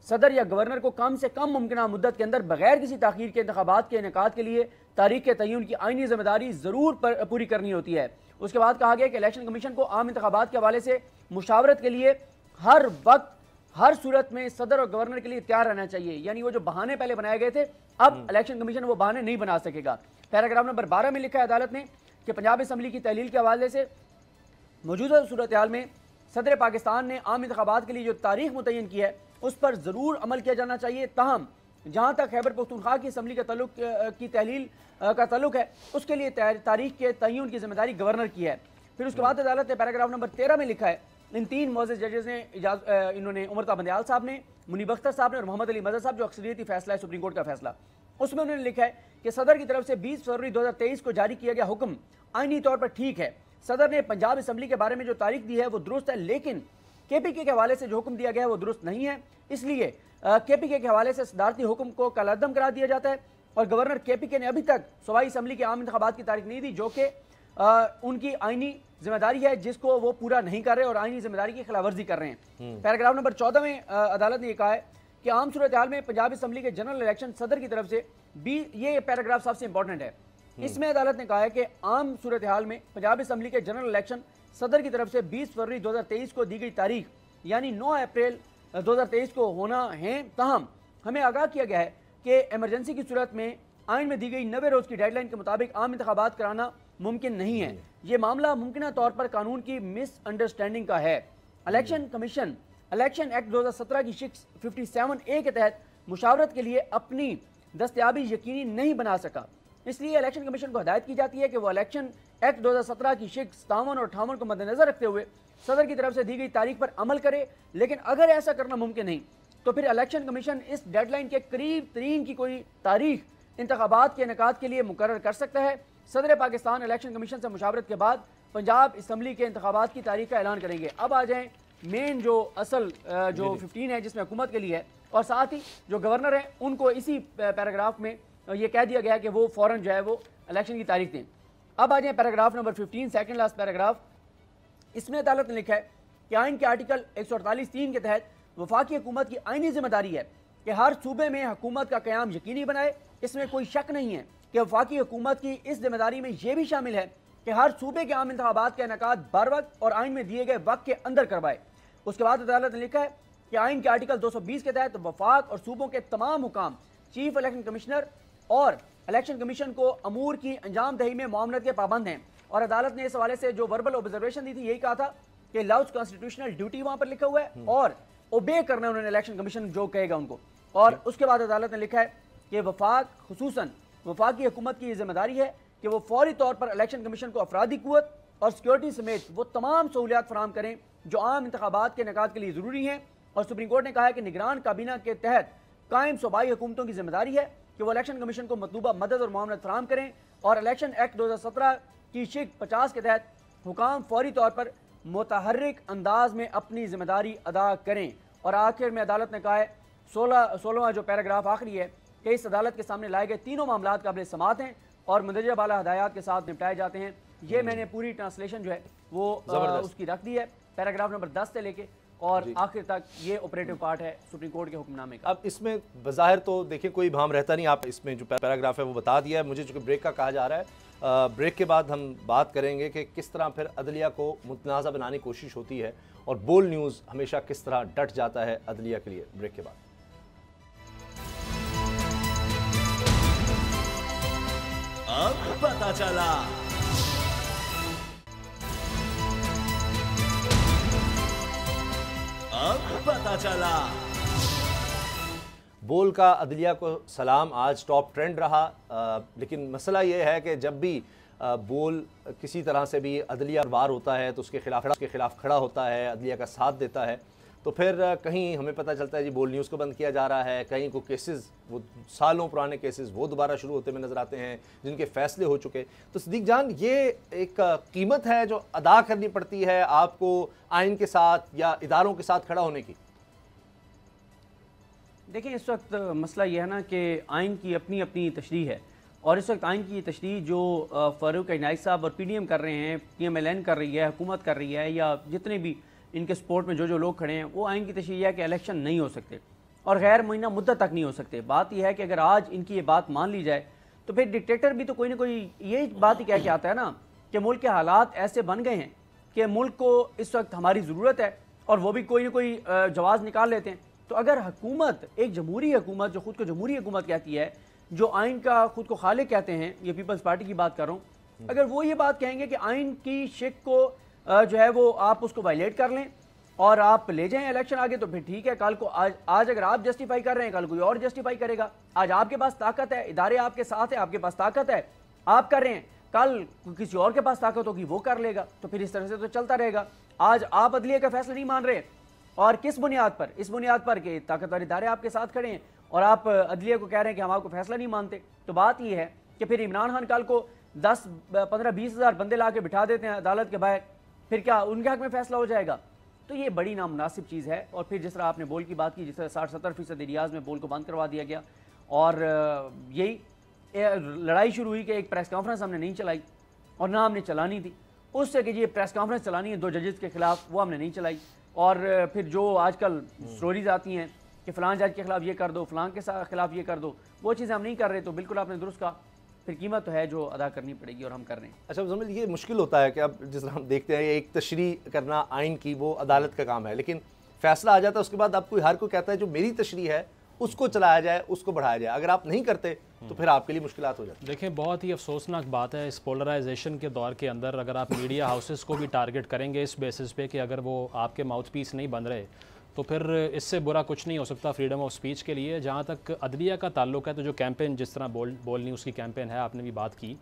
सदर या गवर्नर को कम से कम मुमकिन मुद्दत के अंदर बगैर किसी ताखीर के इंतखाबात के इनेकाद के लिए तारीख के तयन की आईनी जिम्मेदारी ज़रूर पूरी करनी होती है। उसके बाद कहा गया कि इलेक्शन कमीशन को आम इंतखाबात के हवाले से मुशावरत के लिए हर वक्त हर सूरत में सदर और गवर्नर के लिए तैयार रहना चाहिए। यानी वो जो बहाने पहले बनाए गए थे, अब इलेक्शन कमीशन वो बहाने नहीं बना सकेगा। पैराग्राफ नंबर 12 में लिखा है अदालत ने कि पंजाब असम्बली की तहलील के हवाले से मौजूदा सूरत हाल में सदर पाकिस्तान ने आम इंतखाबात के लिए जो तारीख मुतय्यन की है उस पर ज़रूर अमल किया जाना चाहिए। ताहम जहाँ तक खैबर पख्तूनख्वा की असम्बली का तल्लुक की तहलील का तल्लुक है, उसके लिए तारीख के तयन की जिम्मेदारी गवर्नर की है। फिर उसके बाद अदालत ने पैराग्राफ नंबर 13 में लिखा है, इन तीन मोअज़्ज़िज़ जजेस ने इन्होंने उमरता बंदयाल साहब ने, मुनीब अख्तर साहब ने और मोहम्मद अली मदर साहब, जो अक्सरियती फैसला है सुप्रीम कोर्ट का फैसला, उसमें उन्होंने लिखा है कि सदर की तरफ से 20 फरवरी 2023 को जारी किया गया हुक्म आईनी तौर पर ठीक है। सदर ने पंजाब असम्बली के बारे में जो तारीख दी है वो दुरुस्त है, लेकिन KPK के हवाले से जो हुक्म दिया गया है वो दुरुस्त नहीं है। इसलिए KPK के हवाले से सदारती हुक्म को कलअदम करार दिया जाता है और गवर्नर KPK ने अभी तक सूबाई असम्बली के आम इंतखाबात की तारीख नहीं दी, जो कि उनकी आईनी जिम्मेदारी है, जिसको वो पूरा नहीं कर रहे और आईनी जिम्मेदारी की खिलाफवर्जी कर रहे हैं। पैराग्राफ नंबर 14 में अदालत ने यह कहा है कि आम सूरत हाल में पंजाब असम्बली के जनरल इलेक्शन सदर की तरफ से ये पैराग्राफ सबसे इंपॉर्टेंट है। इसमें अदालत ने कहा है कि आम सूरत हाल में पंजाब असम्बली के जनरल इलेक्शन सदर की तरफ से 20 फरवरी 2023 को दी गई तारीख यानी 9 अप्रैल 2023 को होना है। ताहम हमें आगाह किया गया है कि इमरजेंसी की सूरत में आइन में दी गई 90 रोज़ की डेडलाइन के मुताबिक आम इंतखाबात कराना मुमकिन नहीं है। ये मामला मुमकिन तौर पर कानून की मिसअंडरस्टैंडिंग का है। इलेक्शन कमीशन इलेक्शन एक्ट 2017 की 57A के तहत मुशावरत के लिए अपनी दस्तयाबी यकीनी नहीं बना सका। इसलिए इलेक्शन कमीशन को हदायत की जाती है कि वो इलेक्शन एक्ट 2017 की 57 और 58 को मद्देनजर रखते हुए सदर की तरफ से दी गई तारीख पर अमल करे। लेकिन अगर ऐसा करना मुमकिन नहीं तो फिर इलेक्शन कमीशन इस डेडलाइन के करीब तरीन की कोई तारीख इंतखाबात के इनेकाद के लिए मुकर्रर कर सकता है। सदर पाकिस्तान इलेक्शन कमीशन से मुशावरत के बाद पंजाब असम्बली के इंतखाबात की तारीख का ऐलान करेंगे। अब आ जाएँ मेन जो असल जो 15 है जिसमें हुकूमत के लिए है, और साथ ही जो गवर्नर है उनको इसी पैराग्राफ में ये कह दिया गया है कि वो फ़ौरन जो है वो इलेक्शन की तारीख दें। अब आ जाए paragraph number 15, second last paragraph. इसमें अदालत ने लिखा है कि आइन के आर्टिकल 148(3) के तहत वफाकी हुकूमत की आइनी जिम्मेदारी है कि हर सूबे में हुकूमत का क़याम यकीनी बनाए। इसमें कोई शक नहीं है कि वफाकी हुकूमत की इस जिम्मेदारी में यह भी शामिल है कि हर सूबे के आम इंतखाबात का इनेकाद बर वक्त और आइन में दिए गए वक्त के अंदर करवाए। उसके बाद अदालत ने लिखा है कि आइन के आर्टिकल 220 के तहत वफाक और सूबों के तमाम हुकाम चीफ इलेक्शन कमिश्नर और इलेक्शन कमीशन को अमूर की अंजाम दही में मामलत के पाबंद हैं। और अदालत ने इस हवाले से जो वर्बल ऑब्जर्वेशन दी थी यही कहा था कि लाउज कॉन्स्टिट्यूशनल ड्यूटी वहां पर लिखा हुआ है और ओबे करना है उन्होंने इलेक्शन कमीशन जो कहेगा उनको। और उसके बाद अदालत ने लिखा है कि वफाक खुसूसन वफाकी हुकूमत की जिम्मेदारी है कि वो फौरी तौर पर इलेक्शन कमीशन को अफरादी कुव्वत और सिक्योरिटी समेत वो तमाम सहूलियात फराहम करें जो आम इंतखाबात के इनेकाद के लिए ज़रूरी हैं। और सुप्रीम कोर्ट ने कहा है कि निगरान काबीना के तहत कायम सूबाई हुकूमतों की जिम्मेदारी है कि वो इलेक्शन कमीशन को मतलूबा मदद और मामलत फराहम करें और इलेक्शन एक्ट 2017 की शिक 50 के तहत हुकाम फौरी तौर पर मुतहर्रिक अंदाज में अपनी जिम्मेदारी अदा करें। और आखिर में अदालत ने कहा है 16वां जो पैराग्राफ आखिरी है कि इस अदालत के सामने लाए गए तीनों मामला काबिल समात हैं और मंदरजा बाला हदायत के साथ निपटाए जाते हैं। ये मैंने पूरी ट्रांसलेशन जो है वो उसकी रख दी है पैराग्राफ नंबर 10 से लेके और आखिर तक ये ऑपरेटिव पार्ट है सुप्रीम कोर्ट के हुक्मनामे का। अब इसमें बज़ाहिर तो देखिए कोई भाम रहता नहीं, आप इसमें जो पैराग्राफ है वो बता दिया है। मुझे चूँकि ब्रेक का कहा जा रहा है, ब्रेक के बाद हम बात करेंगे कि किस तरह फिर अदलिया को मुतनाज़ा बनाने की कोशिश होती है और बोल्ड न्यूज़ हमेशा किस तरह डट जाता है अदलिया के लिए। ब्रेक के बाद अब पता चला। अब पता चला। बोल का अदलिया को सलाम आज टॉप ट्रेंड रहा, लेकिन मसला ये है कि जब भी बोल किसी तरह से भी अदलिया वार होता है तो उसके खिलाफ खड़ा होता है, अदलिया का साथ देता है, तो फिर कहीं हमें पता चलता है जी बोल न्यूज़ को बंद किया जा रहा है, कहीं को केसेस वो सालों पुराने केसेस वो दोबारा शुरू होते हुए नज़र आते हैं जिनके फैसले हो चुके। तो सिद्दीक जान, ये एक कीमत है जो अदा करनी पड़ती है आपको आइन के साथ या इदारों के साथ खड़ा होने की। देखिए इस वक्त मसला यह है ना कि आइन की अपनी अपनी तशरीह है और इस वक्त आइन की तशरीह जो फ़ारूक इनायत साहब और PDM कर रहे हैं, PMLN कर रही है, हुकूमत कर रही है, या जितने भी इनके सपोर्ट में जो लोग खड़े हैं, वो आइन की तशरीह है कि इलेक्शन नहीं हो सकते। और गैर मुइना मुद्दत तक नहीं हो सकते। बात यह है कि अगर आज इनकी ये बात मान ली जाए तो फिर डिक्टेटर भी तो कोई ना कोई यही बात ही कह के आता है ना कि मुल्क के हालात ऐसे बन गए हैं कि मुल्क को इस वक्त हमारी ज़रूरत है, और वो भी कोई ना कोई जवाज़ निकाल लेते हैं। तो अगर हुकूमत, एक जमहूरी हुकूमत जो खुद को जमहूरी हुकूमत कहती है, जो आइन का खुद को खालिक कहते हैं, ये पीपल्स पार्टी की बात कर रहा हूँ, अगर वो ये बात कहेंगे कि आइन की शिक को जो है वो आप उसको वायलेट कर लें और आप ले जाएं इलेक्शन आगे, तो फिर ठीक है। कल को आज अगर आप जस्टिफाई कर रहे हैं, कल कोई और जस्टिफाई करेगा। आज आपके पास ताकत है, इदारे आपके साथ है, आपके पास ताकत है, आप कर रहे हैं, कल किसी और के पास ताकत होगी वो कर लेगा। तो फिर इस तरह से तो चलता रहेगा। आज आप अदलिया का फैसला नहीं मान रहे, और किस बुनियाद पर? इस बुनियाद पर कि ताकतवर इदारे आपके साथ खड़े हैं और आप अदलिया को कह रहे हैं कि हम आपको फैसला नहीं मानते। तो बात यह है कि फिर इमरान खान कल को 10, 15, 20 हज़ार बंदे ला के बिठा देते हैं अदालत के बाहर, फिर क्या उनके हक में फैसला हो जाएगा? तो ये बड़ी नामुनासिब चीज़ है। और फिर जिस तरह आपने बोल की बात की, जिस तरह 60-70% एरियाज़ में बोल को बंद करवा दिया गया, और यही लड़ाई शुरू हुई कि एक प्रेस कॉन्फ्रेंस हमने नहीं चलाई और ना हमने चलानी थी। उससे कि ये प्रेस कॉन्फ्रेंस चलानी है 2 जजेस के खिलाफ, वो हमने नहीं चलाई। और फिर जो आजकल स्टोरीज आती हैं कि फ़लाँ जज के खिलाफ ये कर दो, फ़लाँ के खिलाफ ये कर दो, वो चीज़ें हम नहीं कर रहे। तो बिल्कुल आपने दुरुस्त कहा, फिर कीमत तो है जो अदा करनी पड़ेगी, और हम कर रहे हैं। अच्छा मुज़म्मिल, ये मुश्किल होता है कि अब जिस तरह हम देखते हैं एक तशरीह करना आइन की वो अदालत का काम है, लेकिन फैसला आ जाता है उसके बाद अब कोई हर कोई कहता है जो मेरी तशरीह है उसको चलाया जाए, उसको बढ़ाया जाए। अगर आप नहीं करते तो फिर आपके लिए मुश्किलात हो जाती है। देखिए, बहुत ही अफसोसनाक बात है इस पोलराइजेशन के दौर के अंदर, अगर आप मीडिया हाउसेस को भी टारगेट करेंगे इस बेसिस पे कि अगर वो आपके माउथ पीस नहीं बन रहे, तो फिर इससे बुरा कुछ नहीं हो सकता फ्रीडम ऑफ स्पीच के लिए। जहाँ तक अदलिया का ताल्लुक है, तो जो कैंपेन जिस तरह बोल न्यूज़ की कैंपेन है, आपने भी बात की,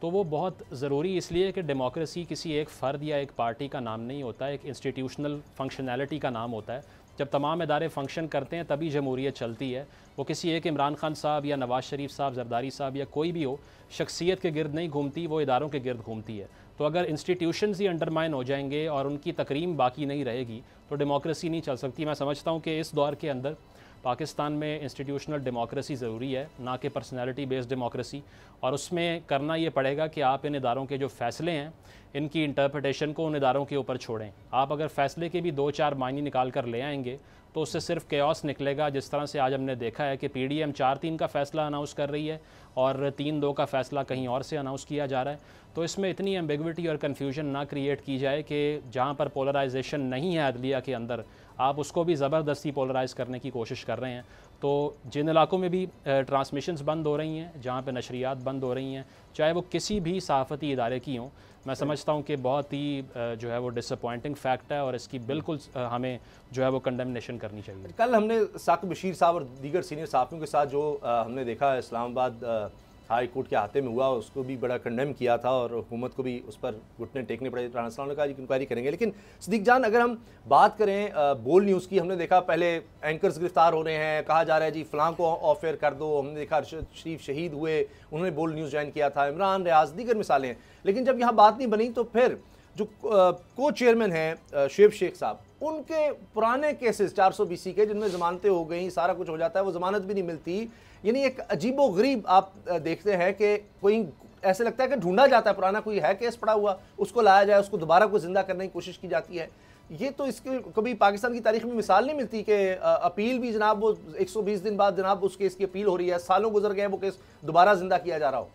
तो वो बहुत ज़रूरी इसलिए कि डेमोक्रेसी किसी एक फ़र्द या एक पार्टी का नाम नहीं होता, एक इंस्टीट्यूशनल फंक्शनैलिटी का नाम होता है। जब तमाम इदारे फंक्शन करते हैं तभी जमहूरियत चलती है। वो किसी एक इमरान खान साहब या नवाज़ शरीफ साहब, जरदारी साहब या कोई भी हो, शख्सियत के गिर्द नहीं घूमती, वो इदारों के गिर्द घूमती है। तो अगर इंस्टीट्यूशंस ही अंडरमाइन हो जाएंगे और उनकी तकरीम बाकी नहीं रहेगी तो डेमोक्रेसी नहीं चल सकती। मैं समझता हूँ कि इस दौर के अंदर पाकिस्तान में इंस्टीट्यूशनल डेमोक्रेसी ज़रूरी है, ना कि पर्सनैलिटी बेस्ड डेमोक्रेसी। और उसमें करना ये पड़ेगा कि आप इन इदारों के जो फ़ैसले हैं, इनकी इंटरप्रिटेशन को उन इदारों के ऊपर छोड़ें। आप अगर फ़ैसले के भी 2-4 मायने निकाल कर ले आएंगे तो उससे सिर्फ केओस निकलेगा। जिस तरह से आज हमने देखा है कि PDM 4-3 का फ़ैसला अनाउंस कर रही है और 3-2 का फ़ैसला कहीं और से अनाउंस किया जा रहा है। तो इसमें इतनी एम्बिग्विटी और कन्फ्यूजन ना क्रिएट की जाए कि जहाँ पर पोलराइजेशन नहीं है अदलिया के अंदर, आप उसको भी ज़बरदस्ती पोलराइज़ करने की कोशिश कर रहे हैं। तो जिन इलाकों में भी ट्रांसमिशंस बंद हो रही हैं, जहाँ पे नशरियात बंद हो रही हैं, चाहे वो किसी भी सहाफ़ती इदारे की हों, मैं समझता हूँ कि बहुत ही जो है वो डिसअपॉइंटिंग फैक्ट है और इसकी बिल्कुल हमें जो है वो कंडेमनेशन करनी चाहिए। कल हमने साकिब बशीर साहब और दीगर सीनियर साहबियों के साथ जो हमने देखा इस्लामाबाद हाई कोर्ट के हाथे में हुआ, उसको भी बड़ा कंडेम किया था और हुकूमत को भी उस पर घुटने टेकने पड़े। ट्रांसलेशन का इंक्वायरी करेंगे। लेकिन सिद्दीक जान, अगर हम बात करें बोल न्यूज़ की, हमने देखा पहले एंकर्स गिरफ्तार हो रहे हैं, कहा जा रहा है जी फ़लाँ को ऑफ एयर कर दो। हमने देखा अरशद शरीफ शहीद हुए, उन्होंने बोल न्यूज़ ज्वाइन किया था, इमरान रियाज, दीगर मिसालें हैं। लेकिन जब यहाँ बात नहीं बनी तो फिर जो को चेयरमैन हैं शुएब शेख साहब, उनके पुराने केसेस 420 के जिनमें ज़मानतें हो गई, सारा कुछ हो जाता है, वो ज़मानत भी नहीं मिलती। यानी एक अजीबो गरीब आप देखते हैं कि कोई ऐसे लगता है कि ढूंढा जाता है, पुराना कोई है केस पड़ा हुआ, उसको लाया जाए, उसको दोबारा को जिंदा करने की कोशिश की जाती है। ये तो इसके कभी पाकिस्तान की तारीख में मिसाल नहीं मिलती कि अपील भी जनाब वो 120 दिन बाद जनाब उस केस की अपील हो रही है, सालों गुजर गए, वो केस दोबारा जिंदा किया जा रहा हो।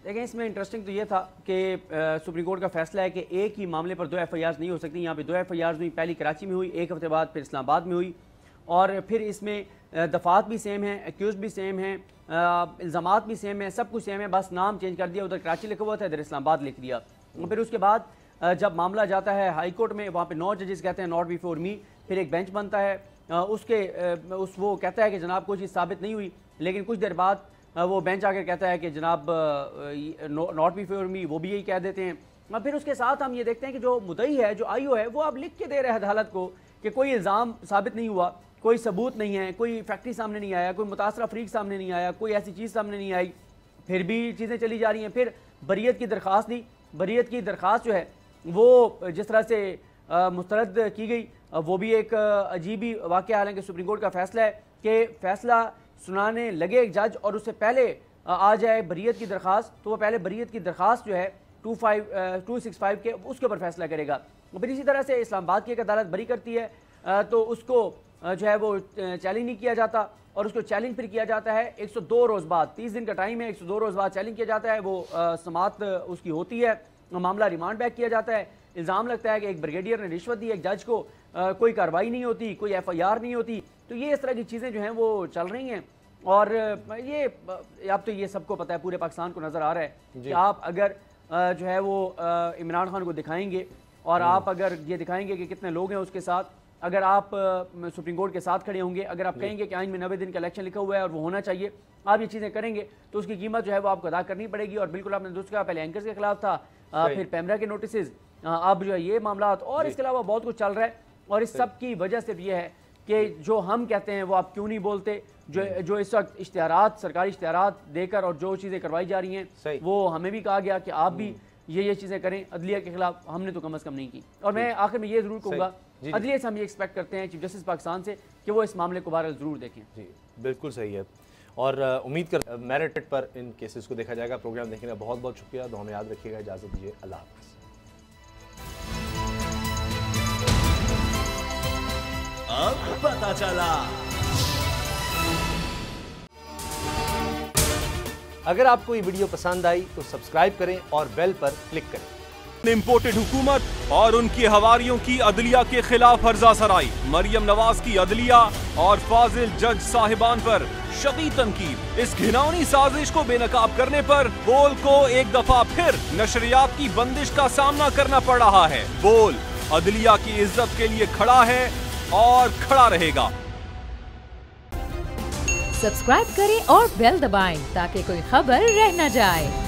देखें, इसमें इंटरेस्टिंग तो ये था कि सुप्रीम कोर्ट का फैसला है कि एक ही मामले पर 2 FIRs नहीं हो सकती। यहाँ पे 2 FIRs हुई, पहली कराची में हुई, एक हफ्ते बाद फिर इस्लामाबाद में हुई, और फिर इसमें दफात भी सेम है, एक्यूज भी सेम है, इल्ज़ामात भी सेम है, सब कुछ सेम है, बस नाम चेंज कर दिया। उधर कराची लिखा हुआ था, इधर इस्लामाबाद लिख दिया। फिर उसके बाद जब मामला जाता है हाई कोर्ट में, वहाँ पे 9 जजेस कहते हैं नॉट बिफोर मी, फिर एक बेंच बनता है, वो कहता है कि जनाब कोई चीज़ साबित नहीं हुई, लेकिन कुछ देर बाद वो बेंच आकर कहता है कि जनाब नॉट बिफोर मी, वो भी यही कह देते हैं। फिर उसके साथ हम ये देखते हैं कि जो मुद्दई है, जो IO है, वो अब लिख के दे रहे हैं अदालत को कि कोई इल्ज़ाम साबित नहीं हुआ, कोई सबूत नहीं है, कोई फैक्ट्री सामने नहीं आया, कोई मुतासरा फरीक सामने नहीं आया, कोई ऐसी चीज़ सामने नहीं आई, फिर भी चीज़ें चली जा रही हैं। फिर बरीयत की दरख्वास्त दी, बरीयत की दरख्वास्त जो है वो जिस तरह से मुस्तरद की गई, वो भी एक अजीब ही वाक़या। हालांकि सुप्रीम कोर्ट का फैसला है कि फैसला सुनाने लगे एक जज और उससे पहले आ जाए बरीयत की दरख्वास्त, तो वो पहले बरीयत की दरख्वास्त जो है 265 के उसके ऊपर फैसला करेगा। फिर इसी तरह से इस्लामाबाद की एक अदालत बरी करती है, तो उसको जो है वो चैलेंज नहीं किया जाता, और उसको चैलेंज फिर किया जाता है 102 रोज़ बाद, 30 दिन का टाइम है, 102 रोज़ बाद चैलेंज किया जाता है, वो समाअत उसकी होती है, मामला रिमांड बैक किया जाता है। इल्ज़ाम लगता है कि एक ब्रिगेडियर ने रिश्वत दी एक जज को, कोई कार्रवाई नहीं होती, कोई FIR नहीं होती। तो ये इस तरह की चीज़ें जो हैं वो चल रही हैं, और ये अब तो ये सबको पता है, पूरे पाकिस्तान को नज़र आ रहा है कि आप अगर जो है वो इमरान खान को दिखाएंगे, और आप अगर ये दिखाएंगे कि कितने लोग हैं उसके साथ, अगर आप सुप्रीम कोर्ट के साथ खड़े होंगे, अगर आप कहेंगे कि आइन में 90 दिन का इलेक्शन लिखा हुआ है और वो होना चाहिए, आप ये चीज़ें करेंगे तो उसकी कीमत जो है वो आपको अदा करनी पड़ेगी। और बिल्कुल आपने दुरुस्त कहा, पहले एंकर्स के खिलाफ था, फिर पैमरा के नोटिस, अब जो है ये मामला, और इसके अलावा बहुत कुछ चल रहा है। और इस सब की वजह सिर्फ ये है कि जो हम कहते हैं वो आप क्यों नहीं बोलते, जो इस वक्त इश्तिहारात, सरकारी इश्तिहारात देकर और जो चीज़ें करवाई जा रही हैं, वो हमें भी कहा गया कि आप भी ये चीज़ें करें अदलिया के खिलाफ, हमने तो कम अज़ कम नहीं की। और मैं आखिर में ये ज़रूर कहूँगा, अदलिया से हम ये एक्सपेक्ट करते हैं चीफ जस्टिस पाकिस्तान से कि वो इस मामले को बहरहाल ज़रूर देखें। जी बिल्कुल सही है, और उम्मीद कर मेरिट पर इन केसेस को देखा जाएगा। प्रोग्राम देखने का बहुत बहुत शुक्रिया, तो हमें याद रखिएगा, इजाज़त दीजिए, अल्लाह हाफ़िज़। अब पता चला। अगर आपको ये वीडियो पसंद आई तो सब्सक्राइब करें और बेल पर क्लिक करें। इम्पोर्टेड हुकूमत और उनकी हवारियों की अदलिया के खिलाफ हर्जा सराई, मरियम नवाज की अदलिया और फाजिल जज साहिबान पर शदीद तनकीद। इस घिनौनी साजिश को बेनकाब करने पर बोल को एक दफा फिर नशरियात की बंदिश का सामना करना पड़ रहा है। बोल अदलिया की इज्जत के लिए खड़ा है और खड़ा रहेगा। सब्सक्राइब करें और बेल दबाएं ताकि कोई खबर रह न जाए।